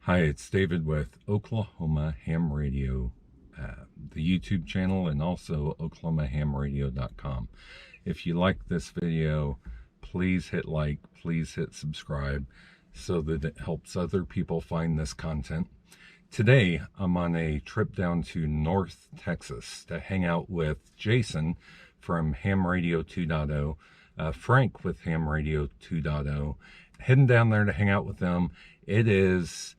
Hi, it's David with Oklahoma Ham Radio, the YouTube channel, and also oklahomahamradio.com. If you like this video, please hit like, please hit subscribe so that it helps other people find this content. Today, I'm on a trip down to North Texas to hang out with Jason from Ham Radio 2.0, Frank with Ham Radio 2.0, heading down there to hang out with them. It is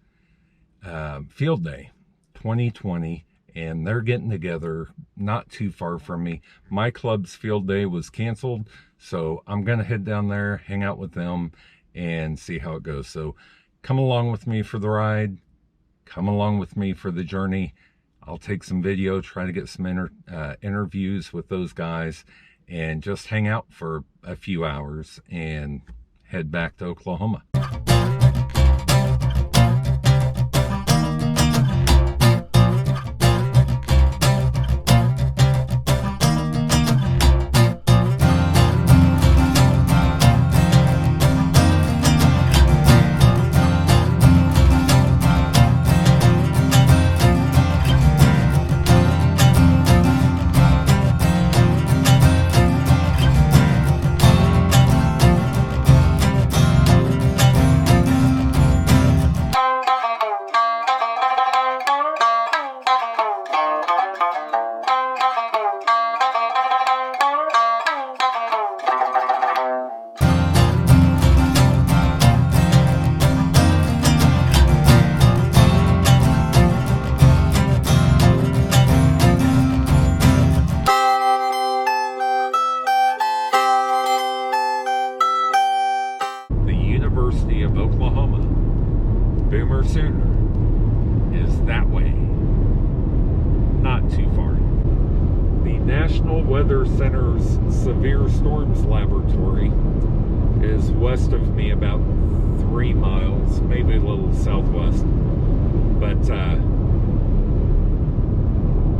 Field Day 2020, and they're getting together not too far from me. My club's field day was canceled, so I'm going to head down there, hang out with them, and see how it goes. So come along with me for the ride. Come along with me for the journey. I'll take some video, try to get some interviews with those guys, and just hang out for a few hours and head back to Oklahoma. University of Oklahoma, Boomer Sooner, is that way, not too far. The National Weather Center's Severe Storms Laboratory is west of me about 3 miles, maybe a little southwest, but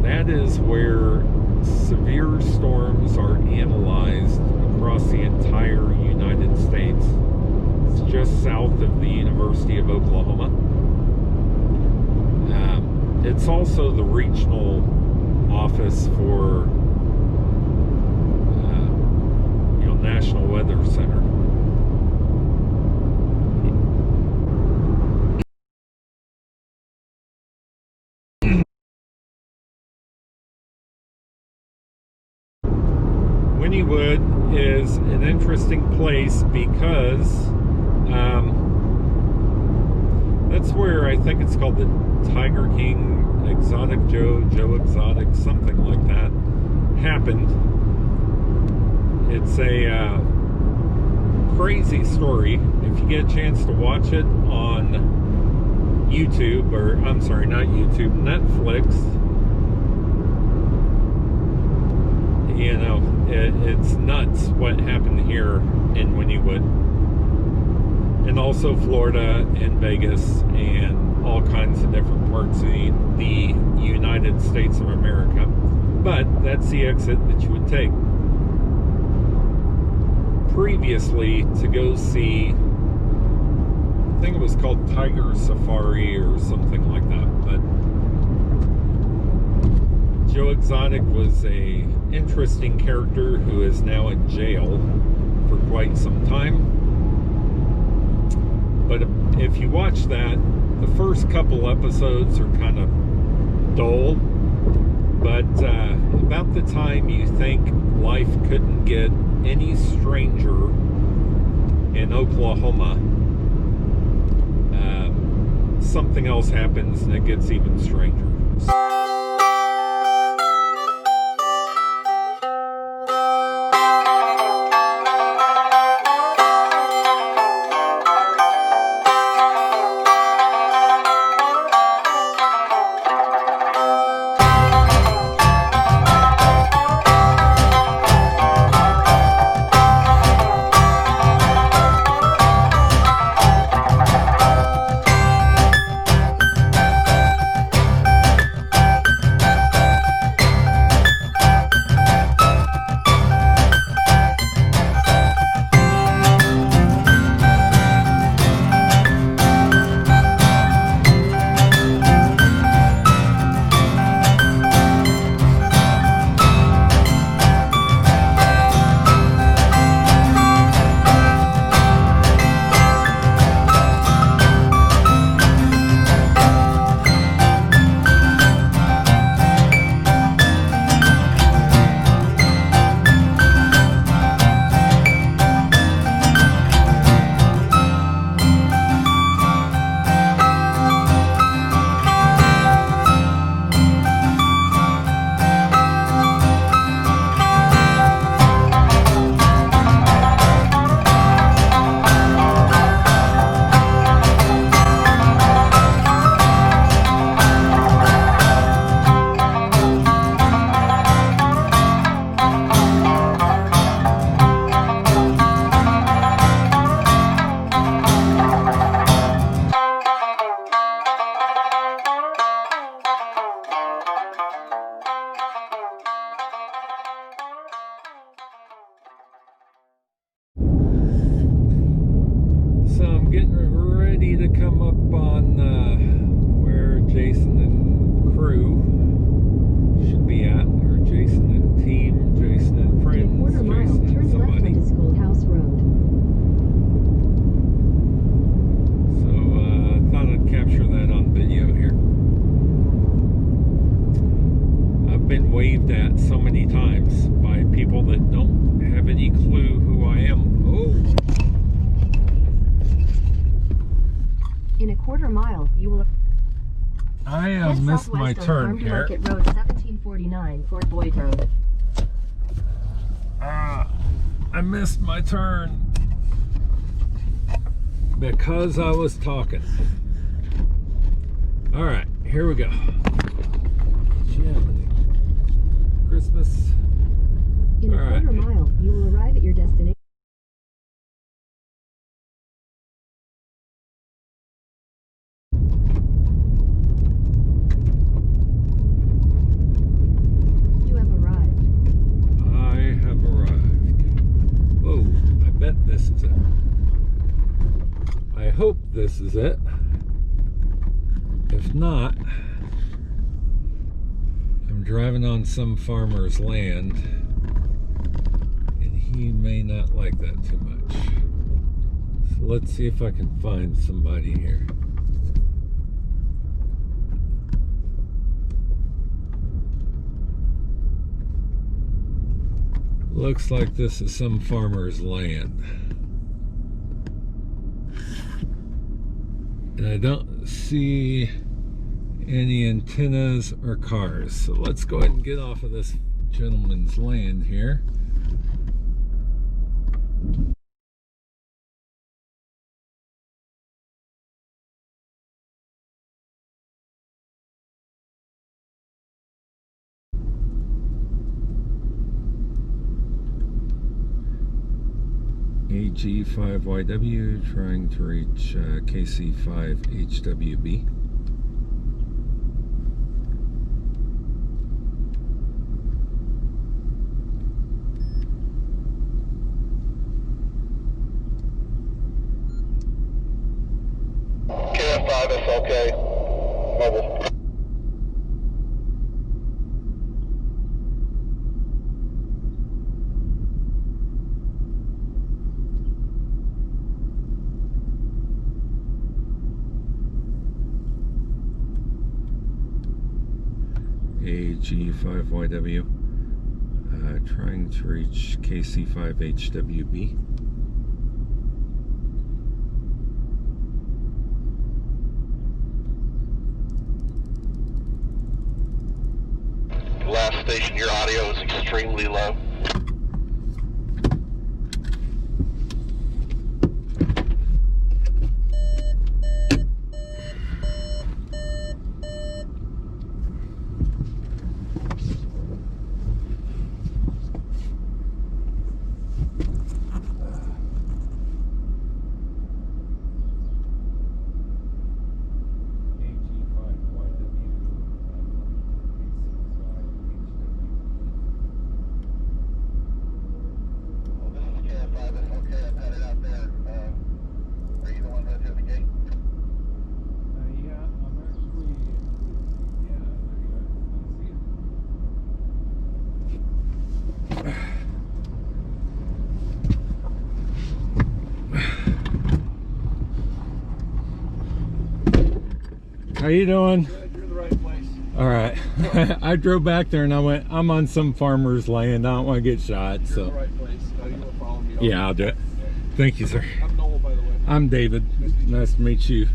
that is where severe storms are analyzed across the entire United States. It's just south of the University of Oklahoma. It's also the regional office for National Weather Center. Wynnewood is an interesting place because that's where I think it's called the Tiger King Exotic Joe Exotic, something like that, happened. It's a crazy story. If you get a chance to watch it on YouTube, or I'm sorry, not YouTube, Netflix, you know, it's nuts what happened here in Wynnewood. And also Florida and Vegas and all kinds of different parts of the United States of America. But that's the exit that you would take. Previously, to go see, I think it was called Tiger Safari or something like that, but Joe Exotic was a interesting character who is now in jail for quite some time. But if you watch that, the first couple episodes are kind of dull. But about the time you think life couldn't get any stranger in Oklahoma, something else happens and it gets even stranger. to come up on where Jason and crew should be at, or Jason and team, Jason and friends, In a quarter mile, Jason and turn left somebody. onto Schoolhouse Road. So I thought I'd capture that on video here. I've been waved at so many times by people that don't have any clue who I am. Oh! In a quarter mile, you will I have missed my turn here. Market Road, 1749, Fort Boyd Road. I missed my turn because I was talking. All right, here we go. Christmas. In a quarter mile, you will arrive at your destination. You have arrived. I have arrived. Whoa, I bet this is it. I hope this is it. If not, I'm driving on some farmer's land, and he may not like that too much. So let's see if I can find somebody here. Looks like this is some farmer's land. And I don't see any antennas or cars. So let's go ahead and get off of this gentleman's land here. AG5YW trying to reach KC5HWB. KF5 SLK, mobile. AG5YW trying to reach KC5HWB. Last station, your audio is extremely low. How you doing? Good, you're in the right place. All right. I drove back there and I went, I'm on some farmer's land. I don't want to get shot. You're So in the right place. You want to follow me? yeah, I'll do it. Thank you, sir. I'm Noel, by the way. I'm David. Nice to meet you.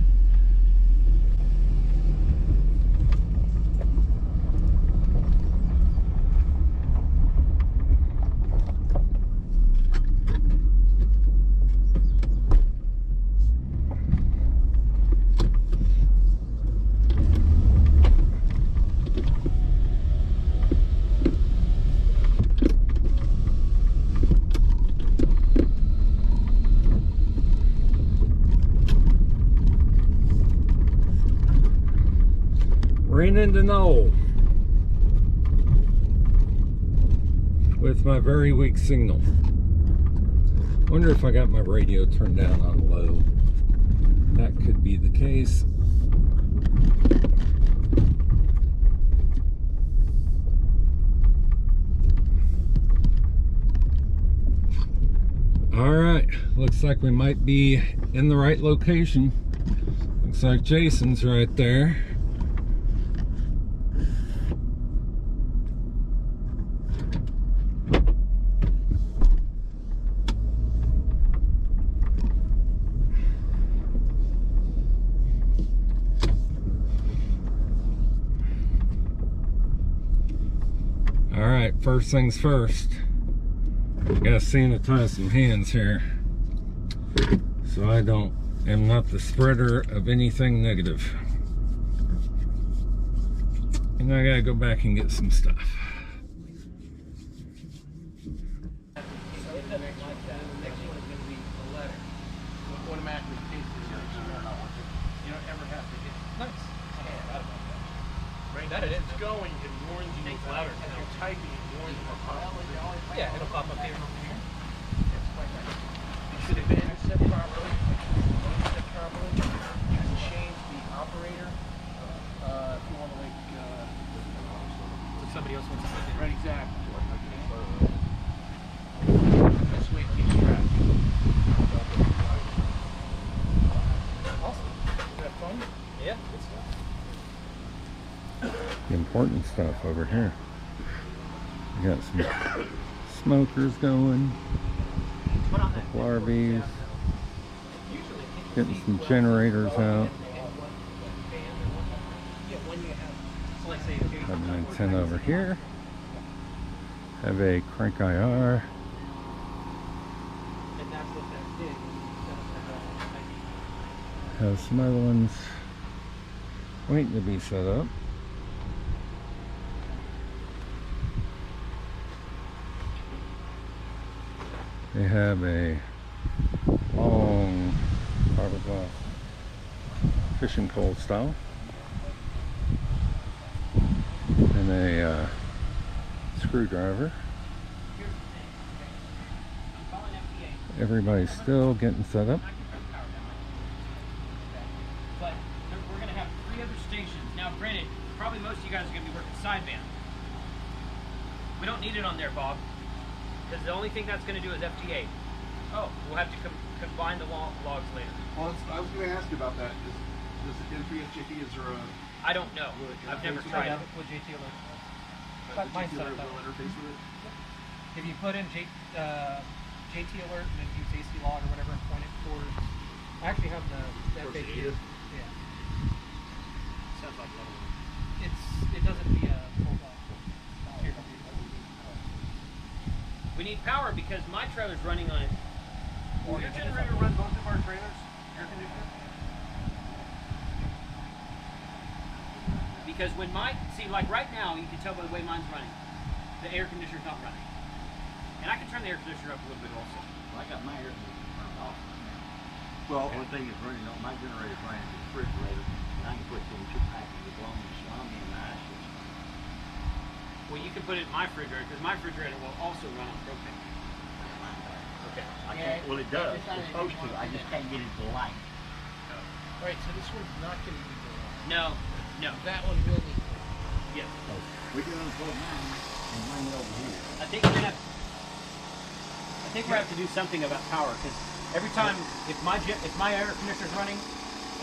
Ran into Noel with my very weak signal. Wonder if I got my radio turned down on low. that could be the case. All right, looks like we might be in the right location. Looks like Jason's right there. All right, first things first. Gotta sanitize some hands here, so I am not the spreader of anything negative. And I gotta go back and get some stuff. That it's going, it warns you louder. And you're typing, it warns you more powerful. Yeah, it'll pop up here. You should have been set properly. Set properly. You can change the operator if you want to if somebody else wants to sit in. Right, exactly. This way it keeps track. Awesome. You have fun? Yeah, good stuff. The important stuff over here. We got some smokers going, larvae, getting some generators out. Have an antenna over here. Have a crank IR. Have some other ones waiting to be set up. They have a long fiberglass fishing pole style and a screwdriver. Everybody's still getting set up. But we're going to have 3 other stations. Now, granted, probably most of you guys are going to be working sideband. We don't need it on there, Bob. Because the only thing that's going to do is FTA. Oh, we'll have to combine the logs later. Well, I was going to ask you about that. Does it entry FJT? Is there a? I don't know. I've never tried it. With JT alert. Mine's set up that way. Interface with it? If you put in JT alert and then use AC log or whatever and point it towards, I actually have the FAQ. Yeah. Sounds like that. It doesn't via full here. We need power because my trailer's running on it. Will your generator run both of our trailers? Air conditioner? Because when like right now, you can tell by the way mine's running, the air conditioner's not running. And I can turn the air conditioner up a little bit also. Well, I got my air conditioner turned off now. Well, The only thing that's running on my generator's running is the refrigerator, and I can put it in 2 packages as long as it's on me and the ice is. Well, you can put it in my refrigerator because my refrigerator will also run on propane. Okay. I can't, well, it does. It's supposed to. I just can't get it to light. Alright, so this one's not going to be the No, no. That one will need. Yes. So we can unplug mine and bring it over here. I think we're gonna have to do something about power because every time if my air conditioner's running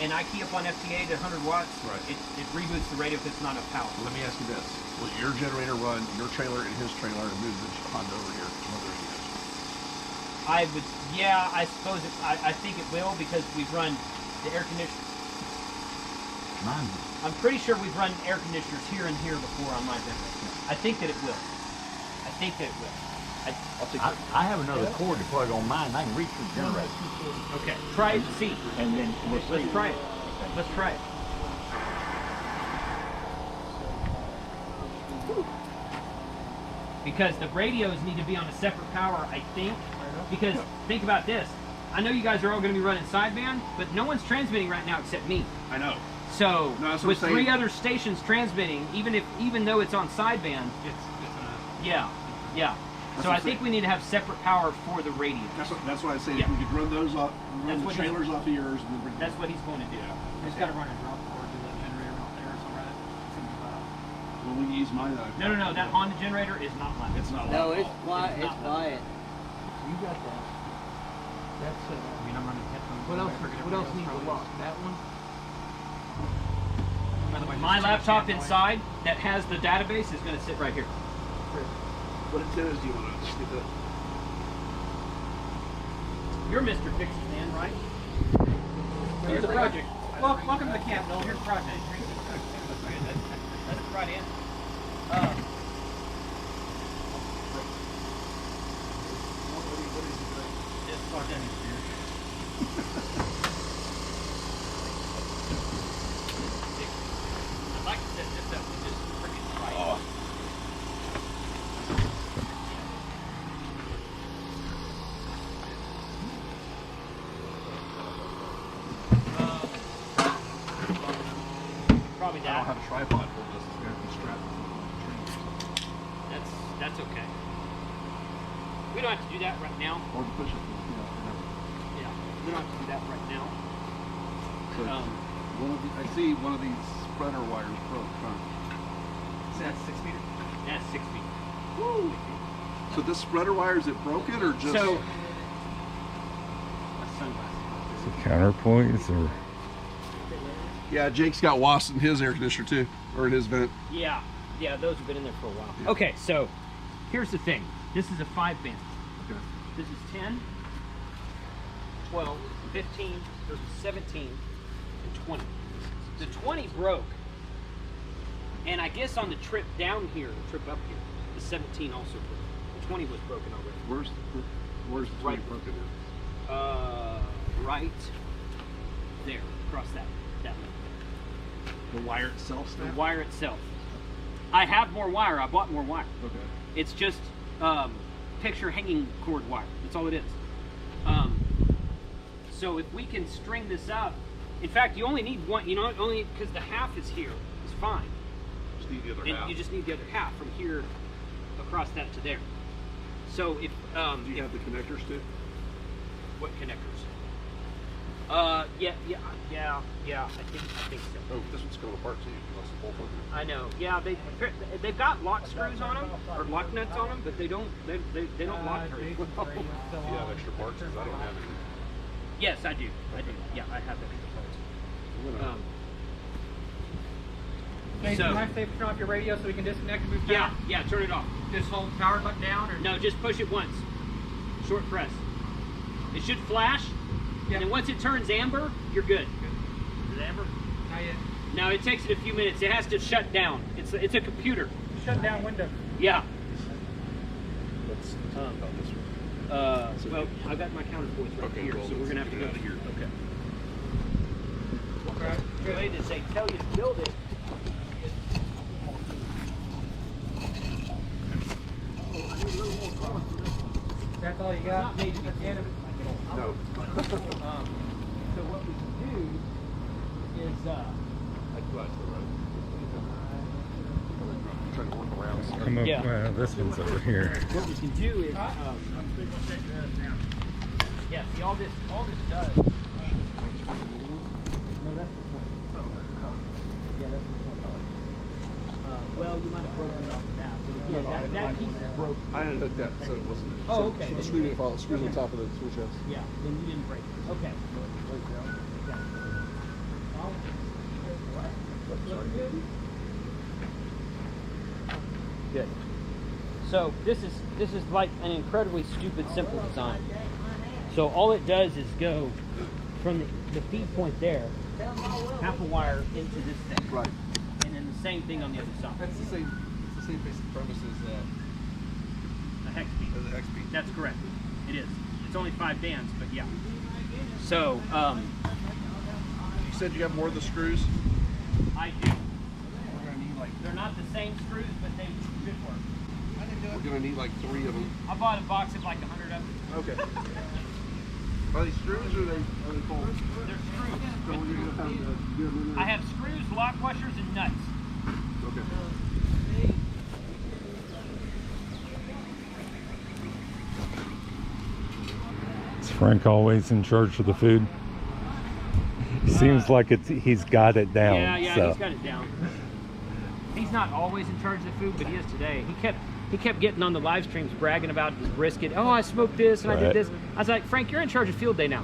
and I key up on FTA to 100 watts, right. it reboots the radio if it's not enough power. Let me ask you this: will your generator run your trailer and his trailer and move the Honda over here? I would, yeah, I suppose I think it will because we've run the air conditioner. Mine. I'm pretty sure we've run air conditioners here and here before on my generator. I think that it will. I think that it will. I have another cord to plug on mine. I can reach the generator. Okay. Try it. See. And then Let's try it. Let's try it. Because the radios need to be on a separate power, I think. Because think about this. I know you guys are all going to be running sideband, but no one's transmitting right now except me. I know. So No, that's what with I'm saying. 3 other stations transmitting, even though it's on sideband, yeah. So I think we need to have separate power for the radios. That's what I say. Yeah. If we could run those off, That's run the what trailers off of yours, and then bring That's what he's going to do. I just gotta run a drop cord to the generator out there or something. Something like that. Well, we can use mine. No. That Honda generator is not loud. It's not No, loud. it's quiet. It's It's not quiet. You got that. That's I mean, I'm running headphones. what else? What else needs a lock? That one. By the way, My just too much laptop damn noise. inside that has the database is going to sit right here. What antennas do you want to stick up? You're Mr. Fixes Man, right? Here's the project. Welcome to the camp, Bill. Here's the project. That's the right answer. Just plug in here. I'd like to set this up and just freaking try it. Probably I that. don't have a tripod for this. It's going to be strapped to the tree. That's okay. We don't have to do that right now. Or to push it. Yeah. Yeah, we don't have to do that right now. So I see one of these spreader wires broke. Huh? That's 6 feet. That's 6 feet. Woo! So this spreader wire, is it broken or just? So, Counterpoints or Yeah, Jake's got wasps in his air conditioner too, or in his vent. yeah, those have been in there for a while. Okay, so here's the thing. This is a 5-band. Okay. This is 10, 12, 15, there's a 17, and 20. The 20 broke. And I guess on the trip down here, the trip up here, the 17 also broke. The 20 was broken already. Where's the Right. broken in? Right there, across that link. The wire itself The snapped? wire itself. I have more wire. I bought more wire. Okay. It's just picture hanging cord wire. That's all it is. So if we can string this up, in fact, you only need one. You know, only because the half is here is fine, Just need the other and half. you just need the other half from here across that to there. So if Do you have the connectors too? what connectors? Yeah. I think so. Oh, this one's going apart too. That's the whole thing. I know. Yeah, they've got lock screws on them or lock nuts on them, but they don't lock very well. Do you have extra parts? Because I don't have any. Yes, I do. Yeah, I have extra parts. Hey, So- can I say turn off your radio so we can disconnect and move Yeah, down? turn it off. Just hold the power button down, or No, just push it once. Short press. It should flash, Yeah. and then once it turns amber, you're good. Is it amber? not yet. No, it takes it a few minutes. It has to shut down. It's a computer. Shut down window. Yeah. Let's talk about this one. Well, I've got my counterpoints right Okay, here, well, so we're gonna have to get go out of here. Okay. The way that they tell you to build it. That's all you got? Not made to be That's the end of it? No. So what we can do is I'd go out to the road. I'm trying to work around. come up. Yeah. Well, this one's over here. what we can do is yeah, see all this does. No, that's the point. Yeah, that's the point. Well, you might have broken it off of that. But yeah, that piece is broken. I didn't hook that, so it wasn't. Oh, okay. So the screws on top of the switch house. Yeah, then you didn't break it. Okay. Good. So this is like an incredibly stupid simple design. So all it does is go from the feed point there, half a wire into this thing. Right. And then the same thing on the other side. It's the same basic premise as A hex beam. the hex beam. That's correct. It is. It's only 5 bands, but yeah. So, You said you have more of the screws? I do. We're gonna need like They're not the same screws, but they should work. we're gonna need like 3 of them. I bought a box of like 100 of them. Okay. Are they screws or are they bolts? They're screws. So we're gonna have to get them in there. I have screws, lock washers, and nuts. Okay. Frank always in charge of the food? Seems like he's got it down. Yeah, so. he's got it down. He's not always in charge of the food, but he is today. He kept getting on the live streams bragging about his brisket. Oh, I smoked this and I did this. I was like, Frank, you're in charge of field day now.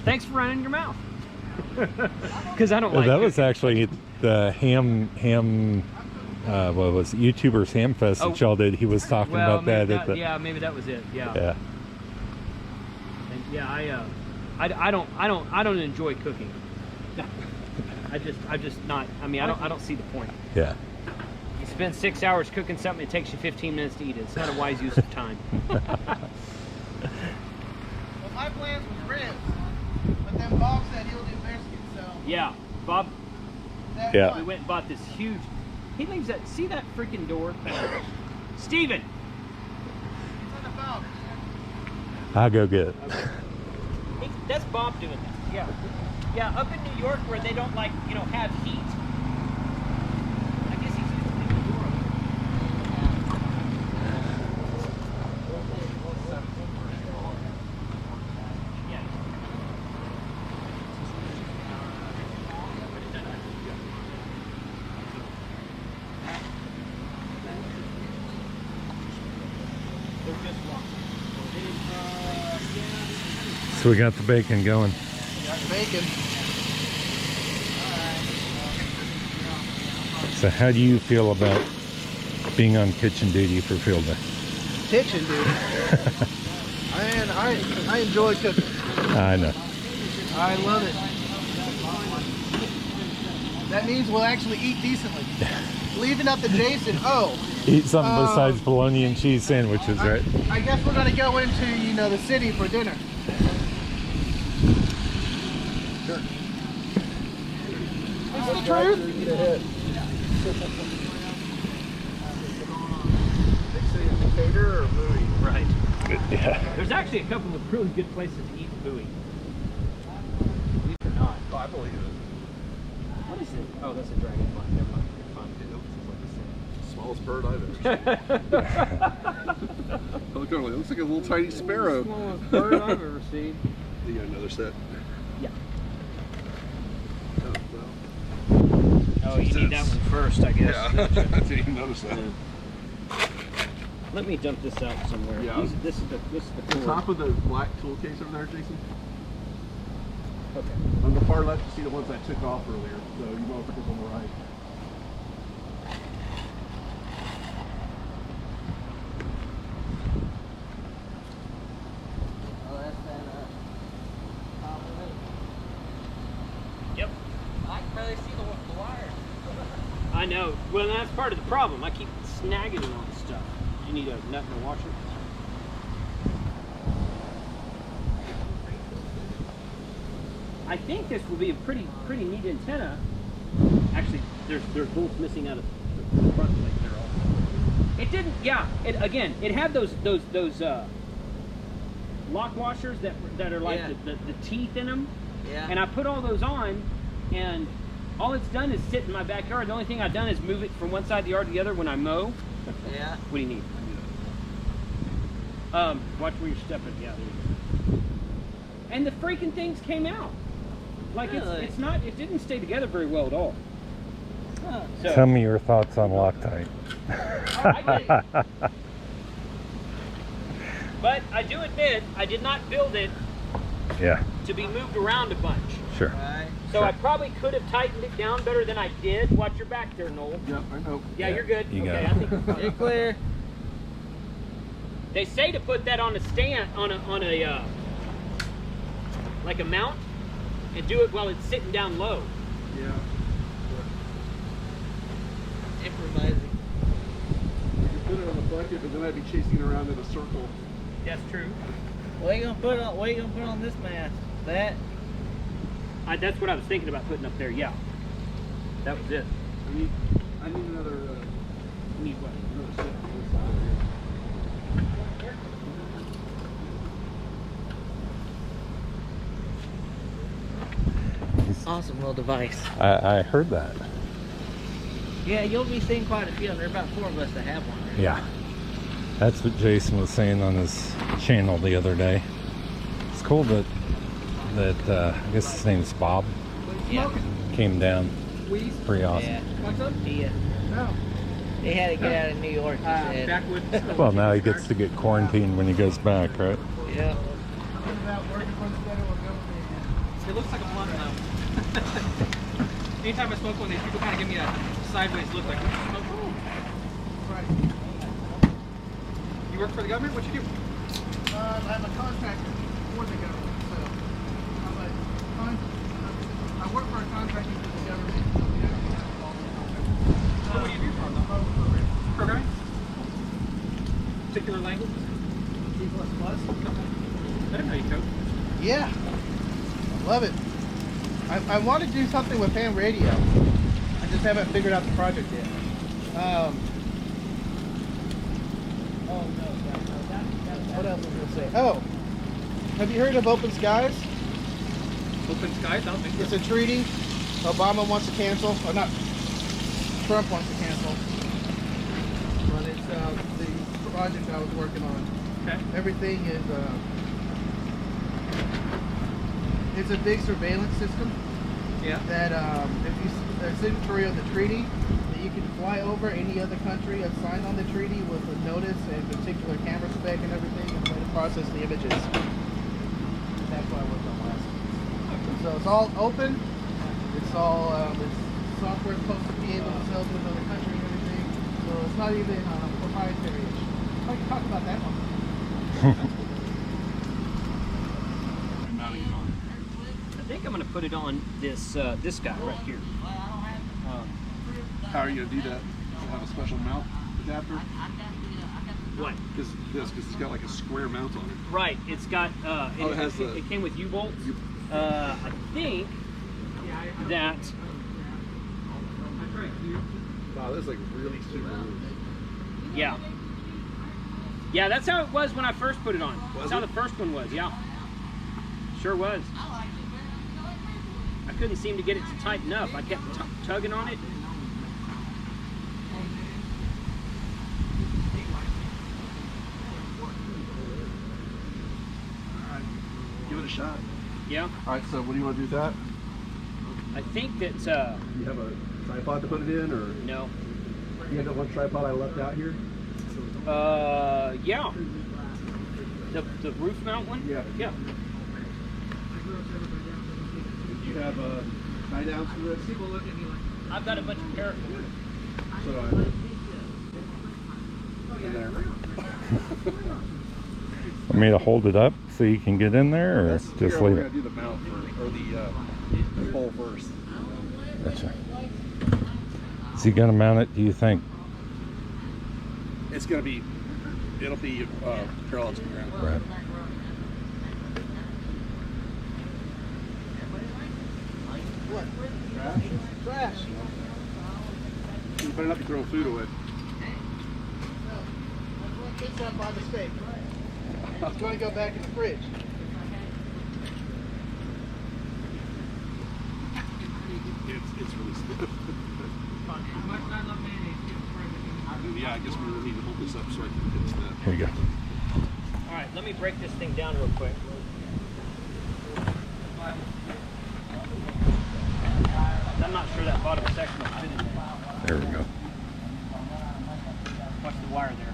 Thanks for running your mouth. Because I don't like that cooking. was actually the ham what was it, YouTubers Ham Fest that y'all did. He was talking about that at the, yeah, maybe that was it. Yeah. Yeah. And yeah, I don't enjoy cooking. I'm just not. I mean, I don't see the point. Yeah. You spend 6 hours cooking something, it takes you 15 minutes to eat it. It's not a wise use of time. Well, my plans was ribs, but then Bob said he'll do brisket, so. Yeah, Bob. That Yeah. We one. went and bought this huge. He leaves that. See that freaking door, Steven. It's on the boat. I'll go get it. That's Bob doing that. Yeah. Yeah, up in New York where they don't like, have heat. I guess he's just leaving the door open. Yeah. They're just locked. So we got the bacon going. Got bacon. So how do you feel about being on kitchen duty for field day? Kitchen, dude. Man, I enjoy cooking. I know. I love it. That means we'll actually eat decently. Leaving up to Jason. Oh, Eat something besides bologna and cheese sandwiches, right? I guess we're gonna go into the city for dinner. Sure. Is the truth? Eat ahead. Big City of Decatur or Bowie? Right. Yeah. There's actually a couple of really good places to eat in Bowie. Believe it or not. Oh, I believe it. What is it? Oh, that's a dragonfly. Never mind. Smallest bird I've ever seen. I looked over, it looks like a little tiny sparrow. Smallest bird I've ever seen. You got another set? Yeah. Oh, well. Oh, you need that one first, I guess. Yeah, I didn't even notice that. Let me dump this out somewhere. Yeah. This is the The cord. top of the black tool case over there, Jason. Okay. On the far left, you see the ones I took off earlier. So you motherfuckers on the right. Yep. I can barely see the wire. I know. Well, that's part of the problem. I keep snagging on stuff. You need a nut and a washer. I think this will be a pretty neat antenna. Actually, there's bolts missing out of the front plate there also. It didn't. Yeah. It had those lock washers that are like the teeth in them. Yeah. And I put all those on, and all it's done is sit in my backyard. The only thing I've done is move it from one side of the yard to the other when I mow. Yeah. What do you need? Watch where you're stepping. Yeah, there you go. And the freaking things came out. Like Really? it's not. It didn't stay together very well at all. Huh. So, Tell me your thoughts on Loctite. I get it. But I do admit I did not build it Yeah, to be moved around a bunch. sure. Right. So I probably could have tightened it down better than I did. Watch your back there, Noel. Yep, I know. Yeah, you're good. You got okay, it. I think you're fine. You're clear. They say to put that on a stand, on a like a mount, and do it while it's sitting down low. Yeah. Improvising. You could put it on the bucket, but then I'd be chasing it around in a circle. That's true. What are you gonna put on? What are you gonna put on this mast? That? That's what I was thinking about putting up there. Yeah, that was it. I need another You need what? another set on this side over here. Awesome little device. I heard that. Yeah, you'll be seeing quite a few. There are about 4 of us that have one. Yeah. That's what Jason was saying on his channel the other day. It's cool that I guess his name's Bob. Yeah. Came down. Pretty awesome. Yeah. What's up? They had to get out of New York, he said. Backwoods. Well, now he gets to get quarantined when he goes back, right? Yeah. It looks like a blunt now. Anytime I smoke one, these people kind of give me a sideways look like, oh, right. You work for the government? What you do? I'm a contractor for the government, so I work for a contractor for the government. What do you do for them? Programming? Particular language? C++? I didn't know you code. Yeah, love it. I want to do something with ham radio. I just haven't figured out the project yet. What else was I going to say? Oh, have you heard of Open Skies? Open skies? I don't think It's a treaty Obama wants to cancel, or not, Trump wants to cancel. But it's the project I was working on. Okay. Everything is, it's a big surveillance system Yeah. that if you a signatory of the treaty, that you can fly over any other country and sign on the treaty with a notice and particular camera spec and everything, and let it process the images. That's what I worked on last. So it's all open. It's all it's software supposed to be able to sell to another country and everything. So it's not even proprietary. I can talk about that one. I think I'm going to put it on this this guy right here. How are you gonna do that? Have a special mount adapter? What? Because it's got like a square mount on it. Right. It's got. it has the- it came with U-bolts. I think that. Wow, that's like really super loose. Yeah. Yeah, that's how it was when I first put it on. That's how it? the first one was. Yeah. Sure was. I couldn't seem to get it to tighten up. I kept tugging on it. Alright, give it a shot. Yeah. Alright, so what do you want to do with that? I think that. Do you have a tripod to put it in, or No. you have that one tripod I left out here? Yeah. The roof mount one? Yeah. Yeah. Do you have a 9 ounce for this? I've got a bunch of paraffin. So do I. In there. Want me to hold it up so you can get in there, or just Here, leave we're it? gonna do the mount first, or the pole first. Gotcha. Is he gonna mount it, do you think? It's gonna be, it'll be parallel to the ground. Right. What? Trash? Trash. You better not be throwing food away. I picked that by mistake. It's going to go back in the fridge. It's really stiff. Yeah, I guess we really need to hold this up so I can fix that. Here you go. All right, let me break this thing down real quick. I'm not sure that bottom section will fit in there. There we go. Watch the wire there.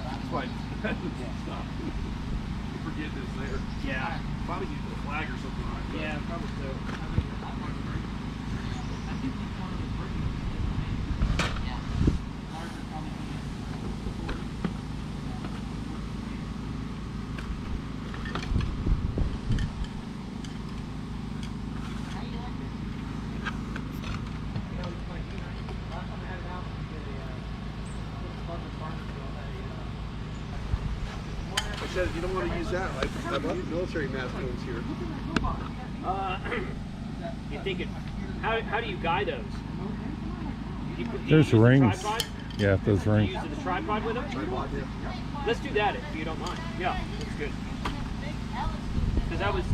That's why stop. You forget it's there. Yeah. Probably use a flag or something like that. Yeah, probably so. I said, you don't want to use that. I have military mask ones here. You think it? How do you guide those? Do you There's use the rings. tripod? Yeah, those Do you rings. use the tripod with them? Tripod, yeah. Let's do that if you don't mind. Yeah, that's good. Because I was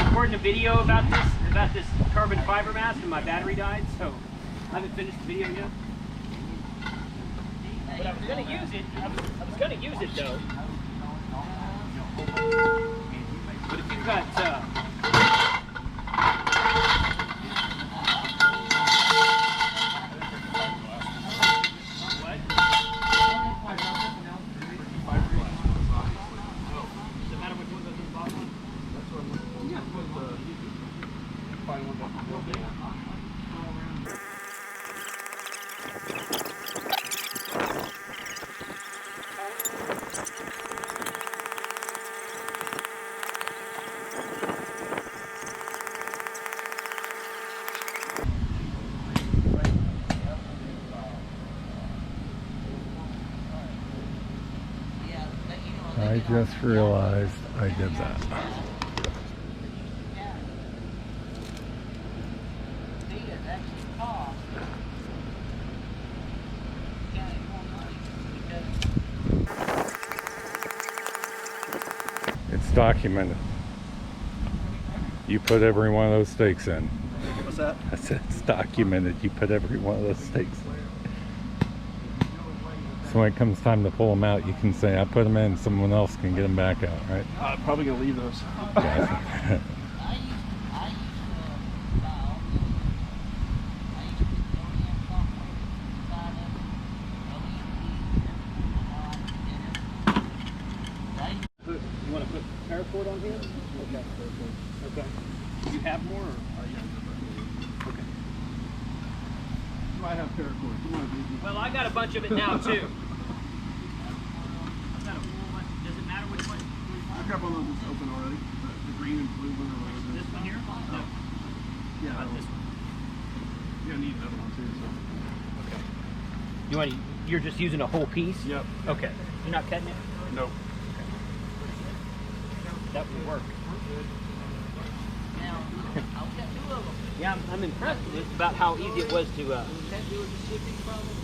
recording a video about this carbon fiber mask and my battery died, so I haven't finished the video yet. But I was gonna use it. I was gonna use it though. find one that's real big. I just realized I did that. It's documented. You put every one of those stakes in. What's that? I said it's documented. You put every one of those stakes in. So when it comes time to pull them out, you can say, I put them in, someone else can get them back out, right? I'm probably gonna leave those. Yeah. You want to put paracord on here? Okay. Okay. Do you have more? Or? Okay. I have paracord. Come on, baby. Well, I got a bunch of it now too. Does it matter which one? I've got one of those that's open already. The green and blue one or whatever. This one here? No. Yeah, Not this one. You're gonna need another one too. So. Okay. You want? You're just using a whole piece? Yep. Okay. You're not cutting it? Nope. That would work. Yeah, I'm impressed with about how easy it was to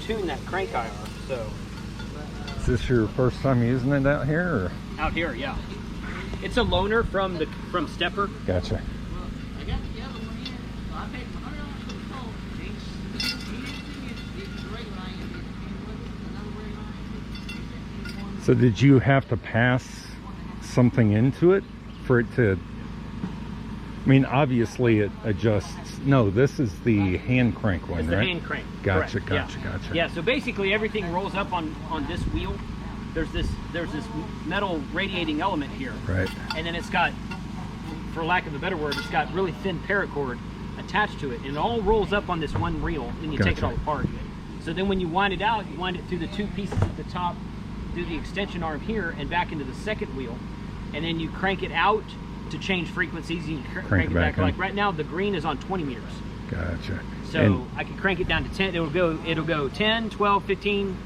tune that crank IR. So Is this your first time using it out here? Or? out here, yeah, it's a loaner from Stepper. Gotcha. So did you have to pass something into it for it to, I mean, obviously it adjusts. No, this is the hand crank one, It's right? the hand crank. Gotcha, Correct, gotcha, yeah. gotcha. Yeah, so basically everything rolls up on this wheel. There's this metal radiating element here. Right. And then it's got, for lack of a better word, it's got really thin paracord attached to it. And it all rolls up on this one reel, and you take it Gotcha. all apart. So then when you wind it out, you wind it through the two pieces at the top, through the extension arm here, and back into the second wheel. And then you crank it out to change frequencies, and you crank it back. in. Like right now, the green is on 20 meters. Gotcha. So And- I can crank it down to 10. It'll go 10, 12, 15,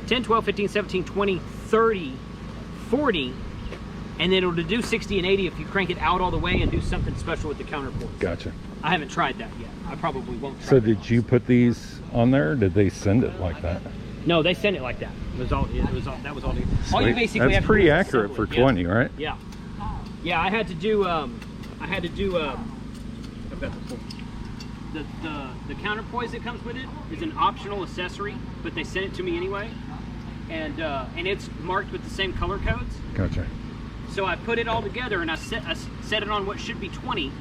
10, 12, 15, 17, 20, 30, 40, and then it'll do 60 and 80 if you crank it out all the way and do something special with the counterpoint. Gotcha. I haven't tried that yet. I probably won't try So that. did you put these on there, or did they send it like that? No, they sent it like that. That was all. All you Sweet. basically That's have to pretty do is accurate assemble for it. Yeah. 20, right? Yeah. Yeah, I had to do I've got the counterpoise that comes with it is an optional accessory, but they sent it to me anyway. And it's marked with the same color codes. Gotcha. So I put it all together and I set it on what should be 20,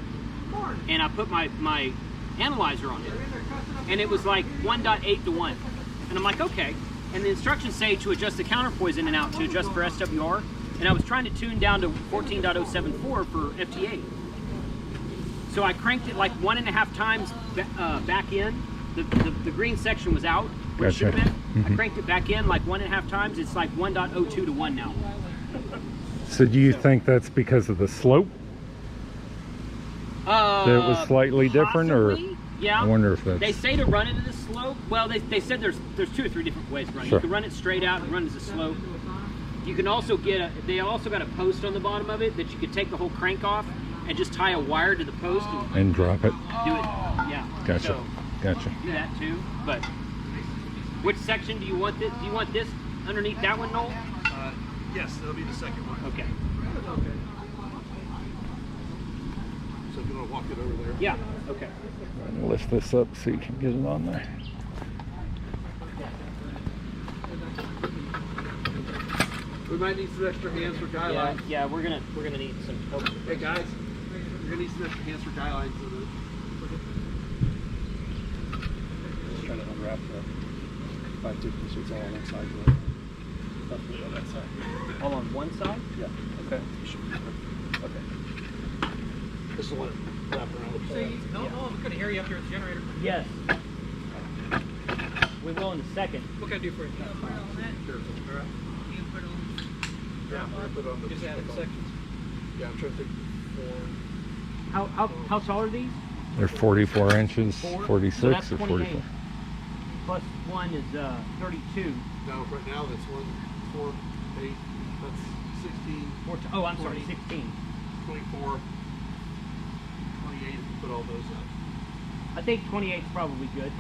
and I put my analyzer on it, and it was like 1.8 to 1, and I'm like, okay. And the instructions say to adjust the counterpoise in and out to adjust for SWR, and I was trying to tune down to 14.074 for FT8. So I cranked it like 1.5 times back in. The green section was out, which should have been. I cranked it back in like 1.5 times. It's like 1.02 to 1 now. So do you think that's because of the slope? That it was slightly different, or? Possibly, yeah. I wonder if that's... They say to run it at a slope. Well, they said there's 2 or 3 different ways to run it. Sure. You can run it straight out and run it as a slope. You can also they also got a post on the bottom of it that you could take the whole crank off and just tie a wire to the post And drop it. do it. Yeah. Gotcha. So Gotcha. do that too. But which section do you want this? Do you want this underneath that one, Noel? Yes, that'll be the second one. Okay. So if you want to walk it over there. Yeah. Okay. I'm gonna lift this up so you can get it on there. We might need some extra hands for guy lines. Yeah. We're gonna need some help. Hey guys, you're gonna need some extra hands for guy lines. Just trying to unwrap the 5 tip so it's all on that side. Definitely on that side. All on one side? Yeah. Okay. Okay. This is one. No, we couldn't hear you up here at the generator. Yes. We will in a second. What can I do for you? Yeah, I'm gonna put on the. Just added sections. Yeah, I'm trying to think. How tall are these? They're 44 inches, 46 So that's or 28. 44. Plus one is 32. No, right now that's 1, 4, 8. That's 16, Oh, I'm sorry, 16. 24, 28. If you put all those up. I think 28 is probably good.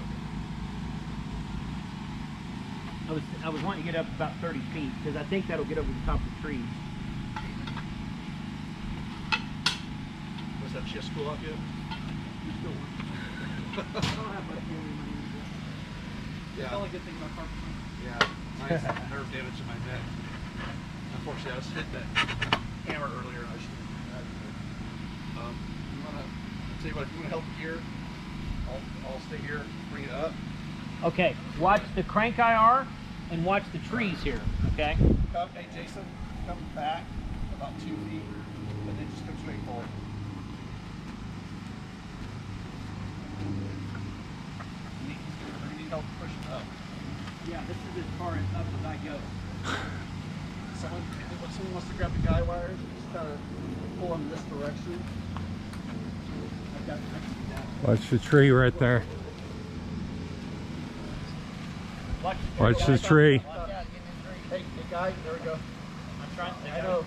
I was wanting to get up about 30 feet because I think that'll get over the top of the trees. Was that chest school up yet? That's the only good thing about carpet. Yeah, nice nerve damage in my neck. Unfortunately, I was hit that hammer earlier, and I should have. You wanna tell you what? If you wanna help here, I'll stay here, bring it up. Okay, watch the crank IR and watch the trees here. Okay. Hey, Jason, come back about 2 feet, and then just come straight forward. You need help pushing up. Yeah, this is as far up as I go. Someone wants to grab the guy wires, just kind of pull them this direction. I can do that. Watch the tree right there. Watch the tree. Hey, guy, there we go. I'm trying. I know.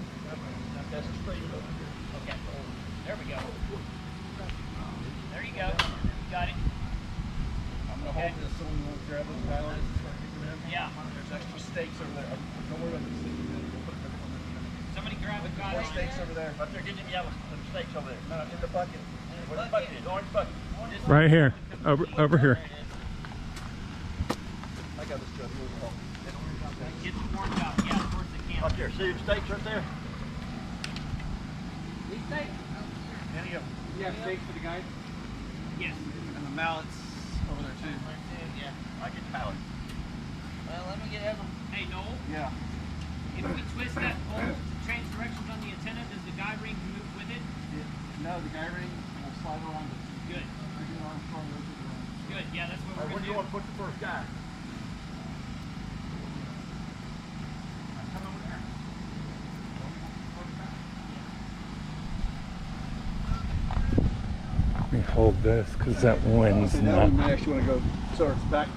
That's a straight over here. Okay. There we go. There you go. Got it. I'm gonna hold this. Someone wants to grab those guy lines and start kicking them. Yeah. There's extra stakes over there. Don't worry about the stakes. We'll put them on there. Somebody grab a guy. More stakes over there. Right there, get them yellow stakes over there. No, in the bucket. Where the bucket is, orange bucket. Right here. Over here. I got this job. You will help. Get the orange out. Yeah, towards the camera. Up there, see the stakes right there? These stakes? Any of them. You have stakes for the guys? Yes. And the mallets over there too. I get the mallet. Well, let me get Evan. Hey, Noel. Yeah. If we twist that pole to change directions on the antenna, does the guy ring move with it? No, the guy ring will slide around it. Good. Good. Yeah, that's what Where we're do you gonna want to put the first guy? Come over there. Let me hold this because that wind's Now not. we may actually want to go, so it's back.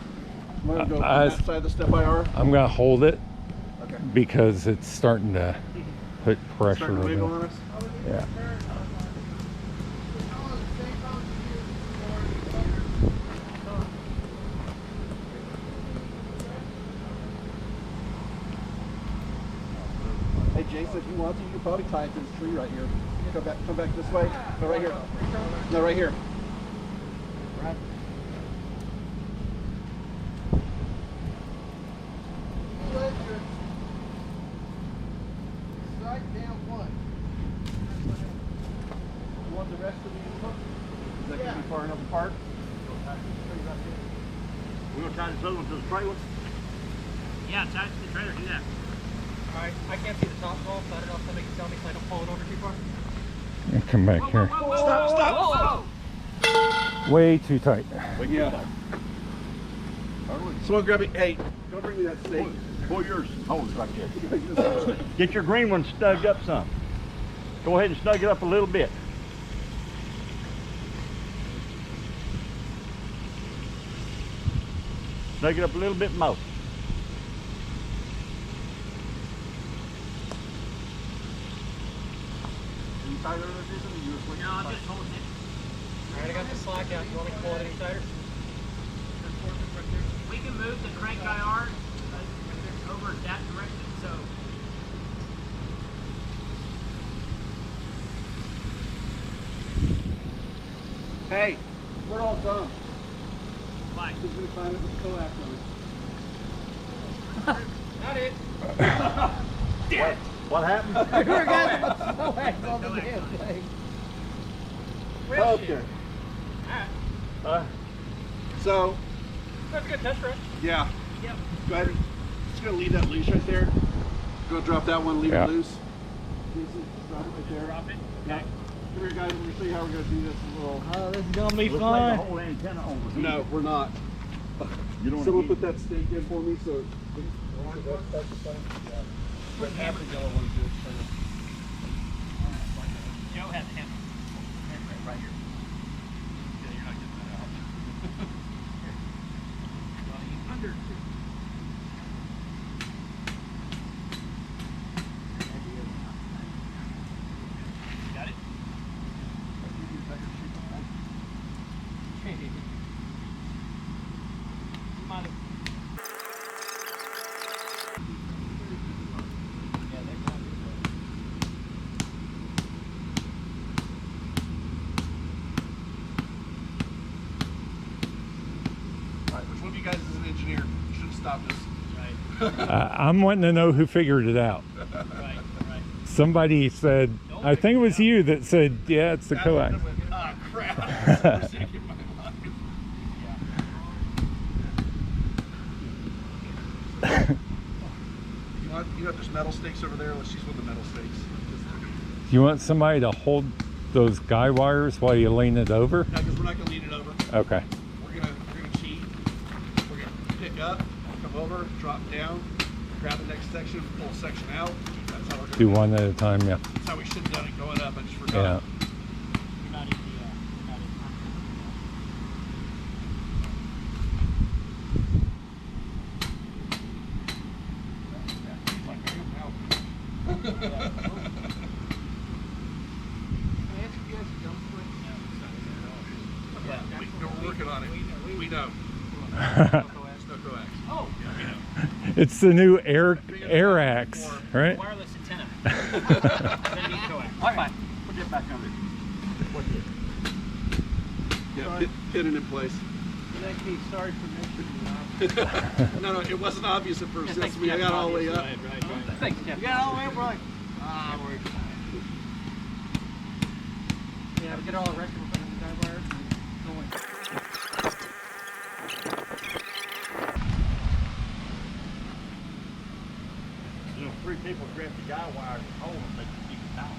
I'm going to go I- that side of the step IR. I'm gonna hold it Okay. because it's starting to put pressure Starting to wiggle on on it. us. Yeah. Hey Jason, if you want to, you can probably tie it to this tree right here. Come back this way. No, right here. No, right here. Right. You want the rest of the input? Is that going to be far enough apart? We're going to tie this other one to the trailer. Yeah, attach the trailer. Do that. Alright, I can't see the top wall, so I don't know if somebody can tell me so I don't fall it over too far. Come back here. Stop! Way too tight. Yeah. Someone grab it. Hey, go bring me that stake. Pull yours. Hold it right there. Get your green one snugged up some. Go ahead and snug it up a little bit. Snug it up a little bit more. You tighter than this, or you just No, I'm just holding it. Alright, I got the slack out. You want me to pull it any tighter? We can move the crank IR over that direction, so. Hey, we're all done. Fine. Just gonna climb it with the coax on it. Not it. What happened? Well, Okay. shit. Alright. So, That's a good test run. yeah. Yep. Go ahead. Just gonna leave that loose right there. Go drop that one. Leave Yeah. it loose. Drop it right there. Drop it. Yeah. Okay. Come here, guys. Let me show you how we're gonna do this a little. Oh, this is gonna be Let's lay the fun. whole antenna over here. No, we're not. You don't Someone need put that stake in for me, so. But half the yellow ones do it. Joe has a hammer. Right here. Yeah, you're not getting that out. Under. Got it? Might have- Alright, which one of you guys is an engineer? Should have stopped us. I'm wanting to know who figured it out. Right, right. Somebody said, I think it was you that said, yeah, it's the coax. Ah, crap. For a second, my mind. You have there's metal stakes over there. Let's use one of the metal stakes. You want somebody to hold those guy wires while you lean it over? No, because we're not going to lean it over. Okay. We're gonna cheat. We're gonna pick up, come over, drop down, grab the next section, pull a section out. That's how we're gonna Do one at a time, yeah. That's how we should have done it going up. I just forgot. Yeah. You're not in the, you're not in. We're working on it. We know. No coax. No coax. Oh, It's the new air axe, right? wireless antenna. Then need coax. Fine. Put that back under. Yeah, pin it in place. Sorry for mentioning No, it wasn't obvious at first. Yeah, That's thanks, me. I got all the way up. Right. Thanks, Jeff. You got all the way up, right? Yeah, we get all erected, we'll put in the guy wires and going. You know, 3 people grab the guy wires and hold them, they can keep it out.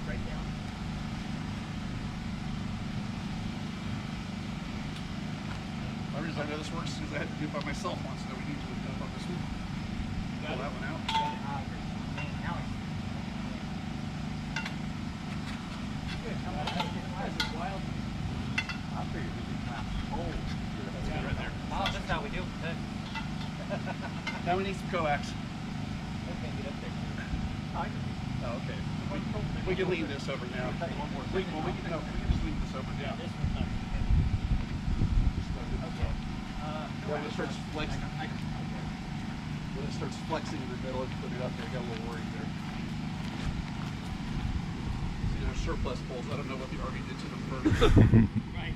Right down. The reason I know this works is I had to do it by myself once. So we need to do it on this one. Pull that one out. Right there. Oh, that's how we do. Now we need some coax. Oh, okay. We can lean this over now. We can just lean this over now. When it starts flexing, in the middle, put it up there. I got a little worried there. See, there's surplus poles. I don't know what the Army did to them first. Right.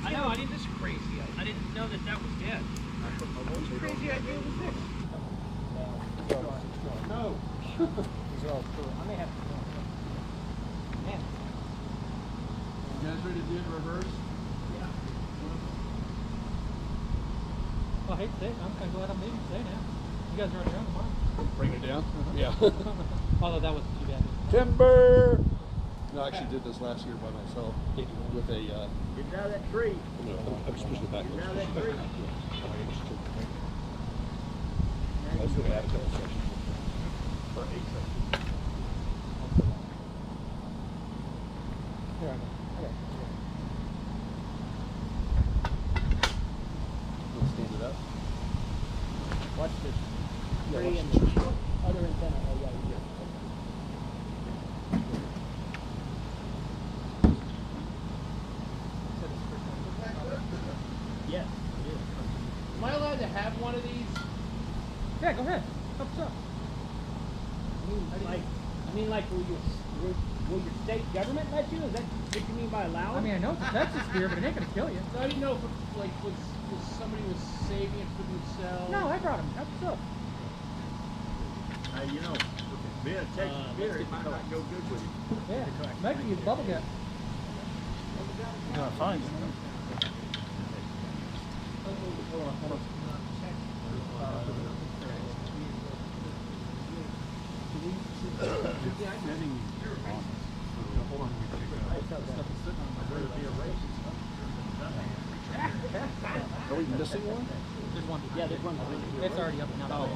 I know, I didn't. This crazy. I didn't know that was dead. Crazy idea was this. No. These are all true. I may have to go. Man. You guys ready to do it in reverse? Well, I hate to say it, I'm kind of glad I'm leaving today now. You guys are already on the mine. Bring it down? Yeah. Although that wasn't too bad. Timber! No, I actually did this last year by myself with a. Get out of that tree. No, I'm just pushing it back. Get out of that tree. I was going to add a couple sections. Or 8 sections. Here, I go. Let's stand it up. Watch this. Yeah, Tree watch and the the tree. other antenna. Oh, yeah, you get it. Yes, it is. Am I allowed to have one of these? Yeah, go ahead. What's up? I mean, like, will your state government let you? Is that what you mean by allowed? I mean, I know it's a Texas beer, but it ain't gonna kill you. So I didn't know if like was somebody was saving it for themselves. No, I brought him. That's what's up. Hey, you know, Being a Texas beer, it might not go good with you. Yeah, maybe use bubble gum. You're gonna find it. Are we missing one? There's one. Yeah, there's one. It's already up and out.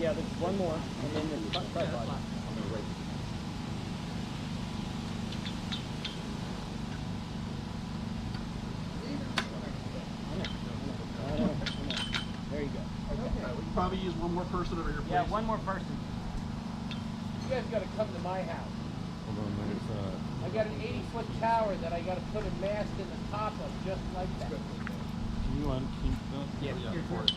Yeah, there's one more, and then there's the front body. There you go. We can probably use one more person over here, please. Yeah, one more person. You guys got to come to my house. Hold on a minute. I got an 80-foot tower that I got to put a mast in the top of, just like that. Can you unkeep that? Yeah, Yeah, here's for one. it.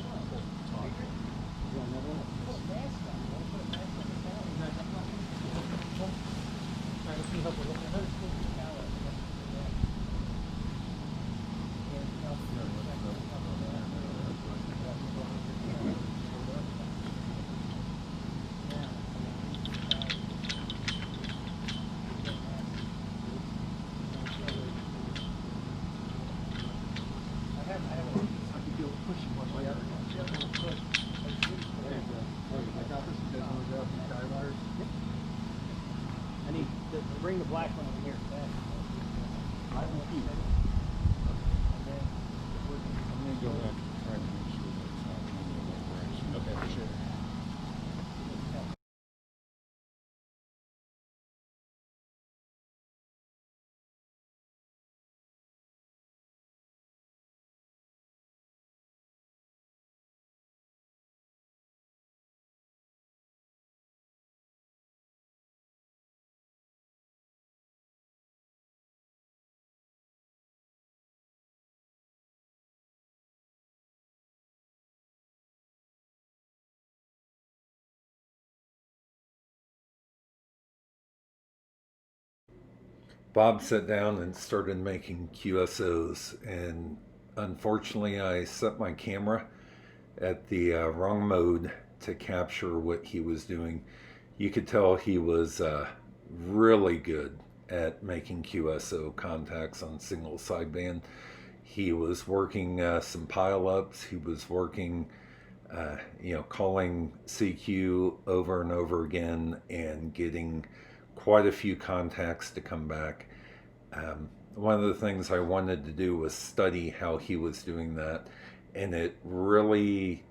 I could feel pushing one way out. I got this. You guys want to grab these guy wires? I need to bring the black one over here. I will keep it. I'm gonna go back and try to make sure that it's not going the right direction. Okay, for sure. Bob sat down and started making QSOs, and unfortunately I set my camera at the wrong mode to capture what he was doing. You could tell he was really good at making QSO contacts on single sideband. He was working some pile-ups. He was working, calling CQ over and over again and getting quite a few contacts to come back. One of the things I wanted to do was study how he was doing that, and it really,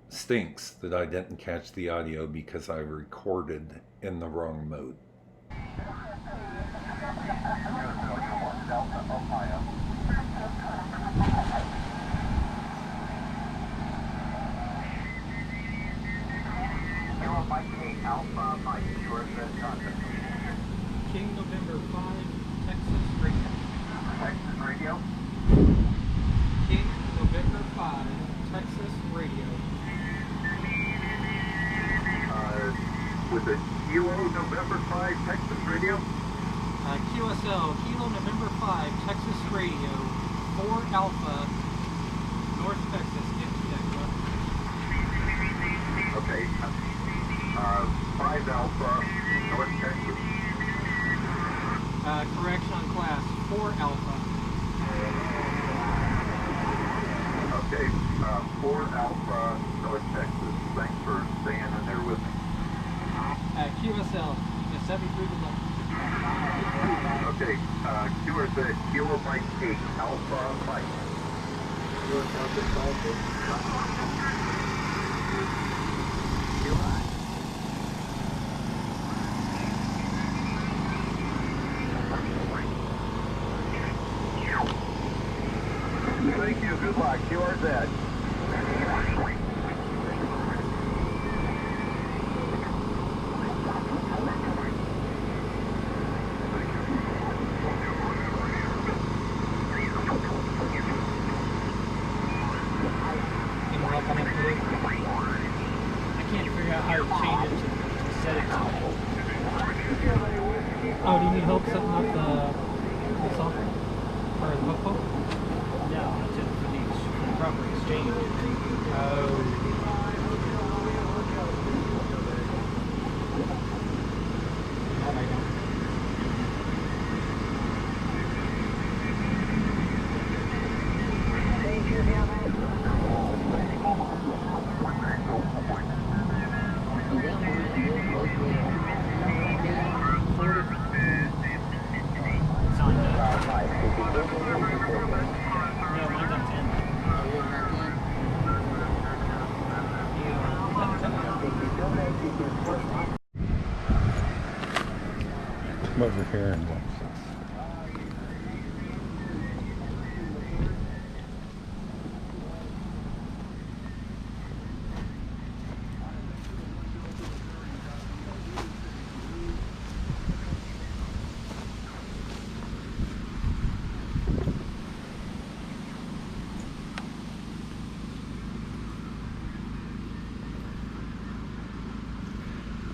stinks that I didn't catch the audio because I recorded in the wrong mode. King November 5, Texas Radio. Texas Radio? King November 5, Texas Radio. With a Kilo November 5 Texas Radio? QSL, Kilo November 5, Texas Radio, 4 Alpha, North Texas. Okay. 5 Alpha, North Texas. Correction on class, 4 Alpha. Okay. 4 Alpha, North Texas. Thanks for staying in there with me. QSL, 73 to 11. Okay. QRZ, Kilo Mike 8, Alpha Mike. Thank you. Good luck. QRZ. I can't figure out how to change it to set it to Oh, do you need help setting up the software? Or the hook pump? No, that's it for the proper exchange. Oh. That I don't. It's on no, mine's on 10. Come over here and watch this.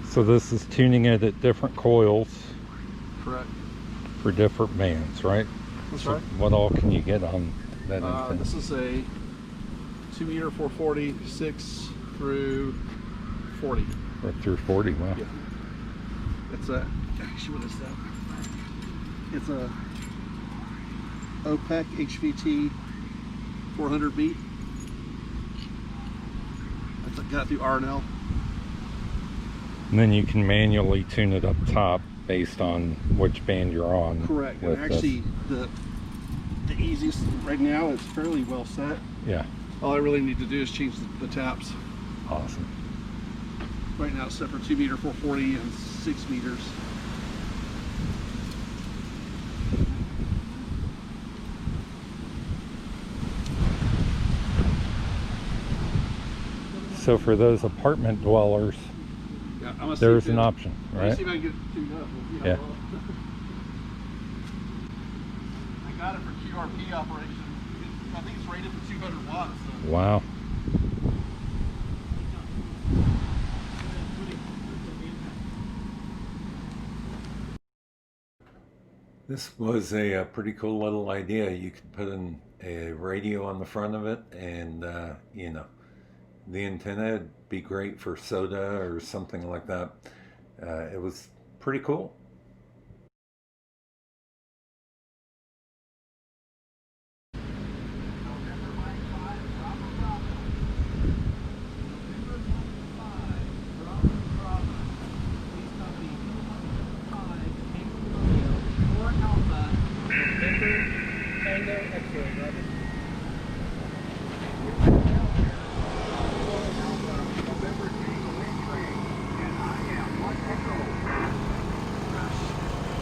So this is tuning it at different coils Correct. for different bands, right? That's So right. what all can you get on that antenna? This is a 2 meter 440, 6 through 40. Or through 40, wow. Yeah. It's a, actually what is that? It's a OPEC HVT 400 beat. That's got through RNL. And then you can manually tune it up top based on which band you're on. Correct. with And actually, the easiest right now, it's fairly well set. Yeah, All I really need to do is change the taps. awesome. Right now it's set for 2 meter 440 and 6 meters. So for those apartment dwellers, Yeah, I'm gonna there's see an if it- option, I'm gonna right? see if I can get it tuned up. We'll see how Yeah. well. I got it for QRP operation. I think it's rated for 200 watts. So. Wow. This was a pretty cool little idea. You could put in a radio on the front of it, and you know, the antenna would be great for soda or something like that. It was pretty cool.